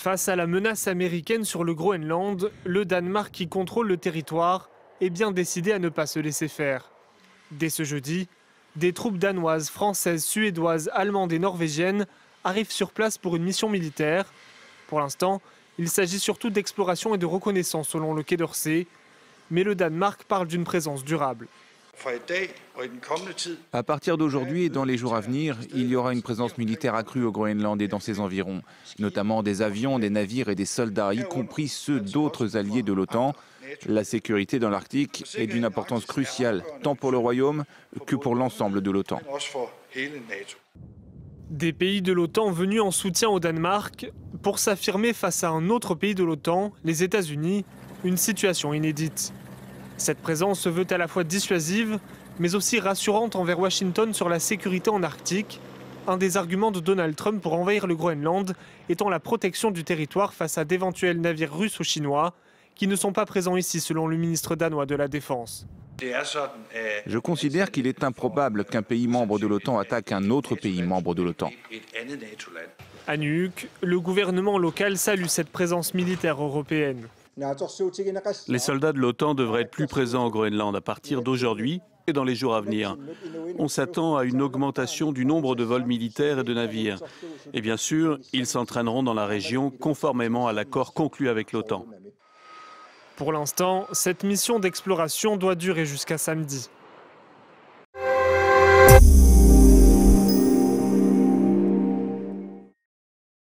Face à la menace américaine sur le Groenland, le Danemark, qui contrôle le territoire, est bien décidé à ne pas se laisser faire. Dès ce jeudi, des troupes danoises, françaises, suédoises, allemandes et norvégiennes arrivent sur place pour une mission militaire. Pour l'instant, il s'agit surtout d'exploration et de reconnaissance selon le Quai d'Orsay, mais le Danemark parle d'une présence durable. À partir d'aujourd'hui et dans les jours à venir, il y aura une présence militaire accrue au Groenland et dans ses environs, notamment des avions, des navires et des soldats, y compris ceux d'autres alliés de l'OTAN. La sécurité dans l'Arctique est d'une importance cruciale, tant pour le Royaume que pour l'ensemble de l'OTAN. Des pays de l'OTAN venus en soutien au Danemark pour s'affirmer face à un autre pays de l'OTAN, les États-Unis, une situation inédite. Cette présence se veut à la fois dissuasive, mais aussi rassurante envers Washington sur la sécurité en Arctique, un des arguments de Donald Trump pour envahir le Groenland étant la protection du territoire face à d'éventuels navires russes ou chinois qui ne sont pas présents ici selon le ministre danois de la Défense. Je considère qu'il est improbable qu'un pays membre de l'OTAN attaque un autre pays membre de l'OTAN. À Nuuk, le gouvernement local salue cette présence militaire européenne. Les soldats de l'OTAN devraient être plus présents au Groenland à partir d'aujourd'hui et dans les jours à venir. On s'attend à une augmentation du nombre de vols militaires et de navires. Et bien sûr, ils s'entraîneront dans la région conformément à l'accord conclu avec l'OTAN. Pour l'instant, cette mission d'exploration doit durer jusqu'à samedi.